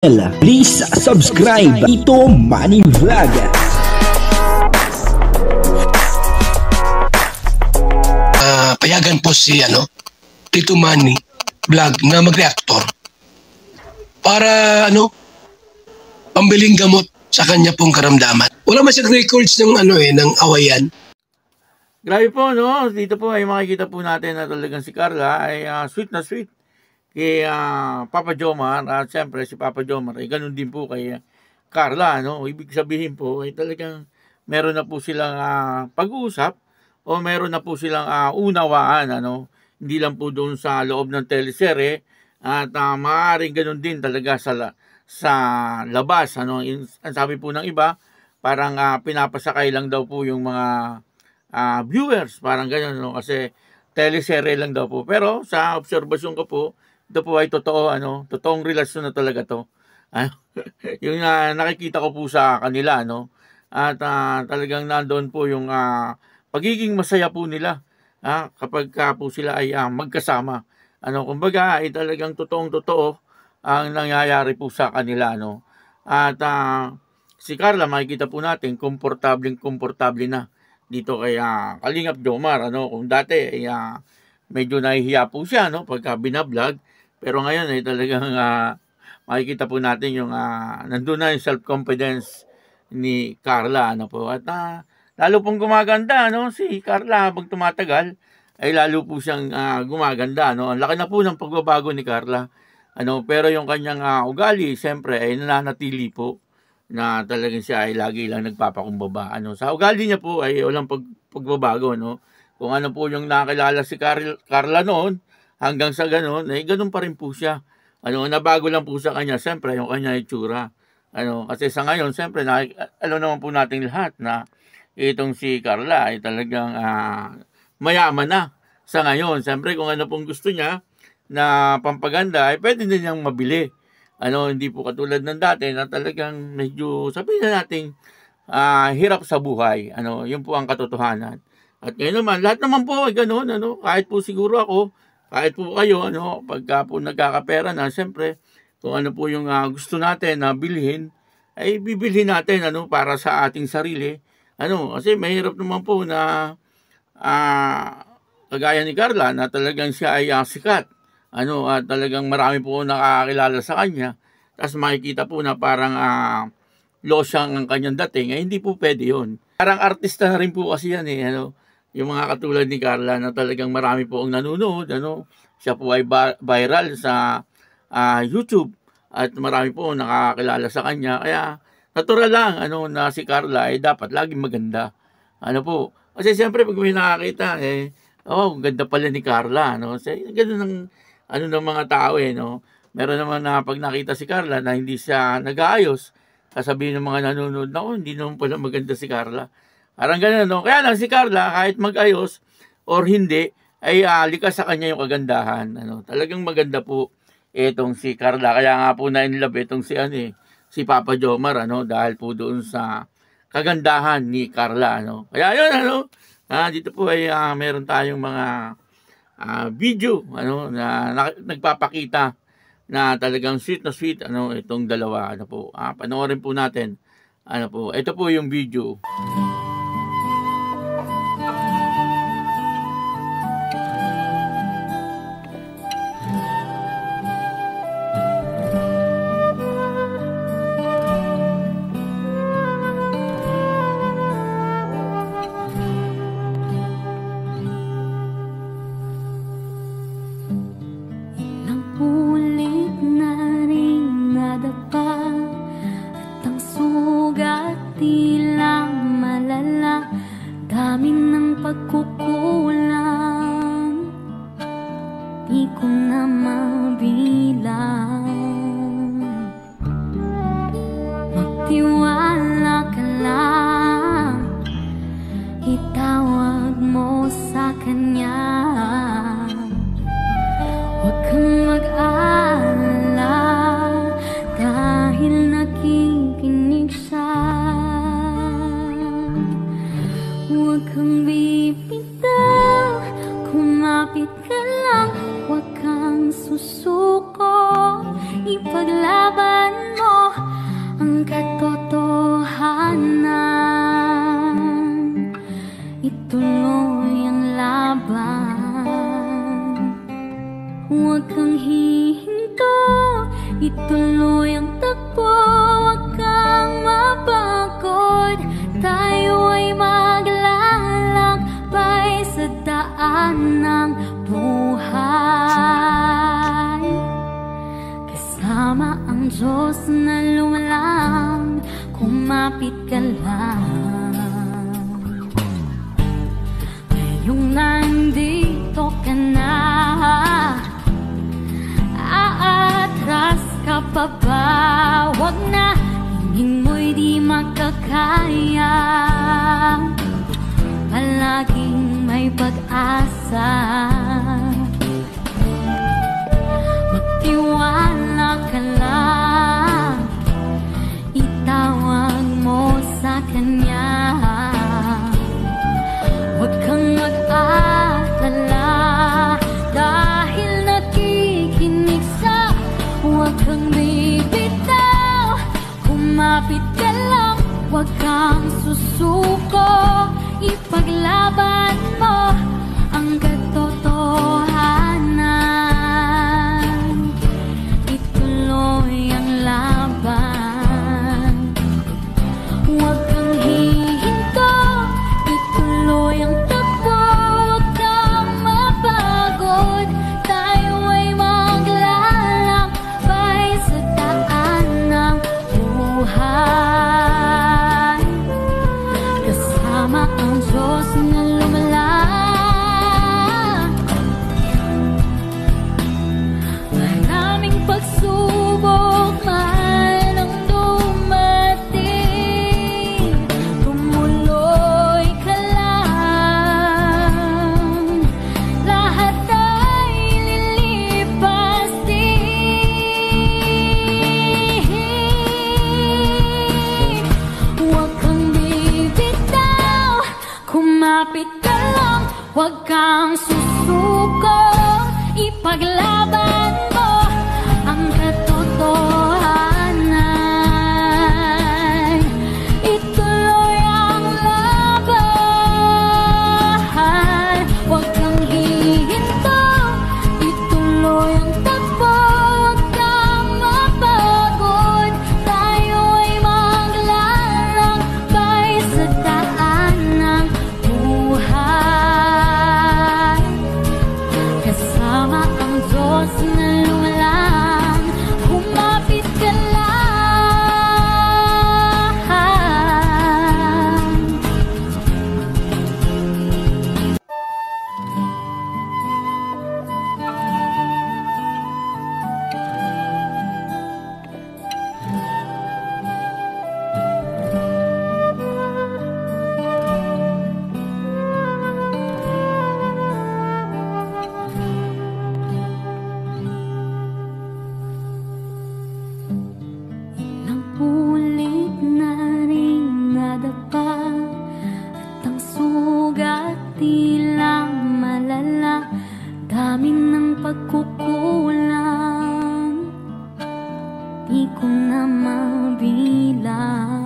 Please subscribe Tito Manny Vlog. Payagan po si Tito Manny Vlog na mag-reactor para pambiling gamot sa kanya pong karamdaman. Wala man siyang records ng ng awayan. Grabe po, no? Dito po ay makikita po natin na talagang si Carla ay sweet na sweet kay Papa Jomar. At siyempre si Papa Jomar ay ganun din po kay Carla, no? Ibig sabihin po ay talagang meron na po silang pag-uusap o meron na po silang unawaan, Hindi lang po doon sa loob ng teleserye at maaaring ganun din talaga sa labas, Ang sabi po ng iba, parang pinapasakay lang daw po yung mga viewers, parang ganyan, kasi teleserye lang daw po. Pero sa obserbasyon ko po, ito po ay totoo, totoong relasyon na talaga to. Yung nakikita ko po sa kanila, at talagang nandoon po yung pagiging masaya po nila kapag po sila ay magkasama. Kumbaga ay talagang totoong-totoo ang nangyayari po sa kanila, At si Carla, makikita po natin, komportable na dito kay Kalingap Jomar, kung dati ay medyo nahihiya po siya, pagka binablog, pero ngayon ay talagang makikita po natin yung nandun na yung self-confidence ni Carla, po. At lalo pong gumaganda, si Carla habang tumatagal ay lalo po siyang gumaganda, Ang laki na po ng pagbabago ni Carla, pero yung kanyang ugali, siyempre ay nananatili po na talagang siya ay lagi lang nagpapakumbaba. Sa ugali niya po ay walang pagbabago, Kung ano po yung nakilala si Carla noon, hanggang sa ganoon, ay ganun pa rin po siya. Nabago lang po sa kanya, siyempre, yung kanya itsura. Kasi sa ngayon, siyempre, alam naman po nating lahat na itong si Carla ay talagang mayaman na sa ngayon. Siyempre, kung ano pong gusto niya na pampaganda, ay pwede din niyang mabili. Hindi po katulad ng dati na talagang medyo, sabihin na natin, hirap sa buhay. Yun po ang katotohanan. At ngayon naman, lahat naman po ay ganoon, kahit po siguro ako, kahit po kayo, pagka po nagkakapera na, siyempre, kung ano po yung gusto natin na bilhin, ay bibilhin natin, para sa ating sarili. Kasi mahirap naman po na, kagaya ni Carla, na talagang siya ay sikat. At talagang marami po nakakakilala sa kanya. Tapos makikita po na parang losyang ang kanyang dating, hindi po pwede yun. Parang artista na rin po kasi yan, yung mga katulad ni Carla na talagang marami po ang nanonood, Siya po ay viral sa YouTube at marami po nakakakilala sa kanya. Kaya natural lang, na si Carla ay dapat laging maganda. Po, kasi siyempre pag may nakakita, ganda pala ni Carla, Kasi ganun ng mga tao, Meron naman na pag nakita si Carla na hindi siya nag-aayos, sasabihin ng mga nanonood na, hindi naman pala maganda si Carla. Parang ganun, Kaya lang si Carla, kahit mag-ayos or hindi, ay likas sa kanya yung kagandahan. Talagang maganda po itong si Carla. Kaya nga po na-inlove itong si Papa Jomar, dahil po doon sa kagandahan ni Carla, Kaya yun, dito po ay meron tayong mga video na nagpapakita na talagang sweet na sweet itong dalawa, po. Panoorin po natin. Po, ito po yung video. At ang sugat di lang Ituloy ang takbo, huwag kang mapagod. Tayo ay maglalakbay sa daan ng buhay. Kasama ang Diyos na lumalang, kumapit ka lang. Ngayong nandito ka na, aatras ka pa ba? Wag na, hingin mo'y di makakaya. Palaging may pag-asa, magtiwala ka lang, itawag mo sa Kanya. Huwag kang mag-alala, dahil nakikinig sa. Huwag kang bibitaw, kumapit ka lang. Huwag kang susuko, ipaglaban mo ang katotohanan. Ituloy ang laban, huwag kang hihinto, ituloy ang takbo, huwag kang mapagod. Tayo ay maglalakbay sa daan ng buhay. Kasama ang Diyos na lumalang. Maraming pagsubok man ang dumating, tumuloy ka lang. Lahat ay lilipas din. Huwag kang bibitaw, kumapit ka lang. Huwag kang susuko, ipaglaban mo ang katotohanan. Ituloy ang laban, huwag kang hihinto, ituloy ang takbo, huwag kang mapagod. Tayo ay maglalakbay sa daan ng buhay. Kasama ang Diyos na lumalang, kumapit ka lang. Ilang ulit na rin nadapa, at ang sugat tilang malala. Dami ng pagkukulang, di ko na mabilang.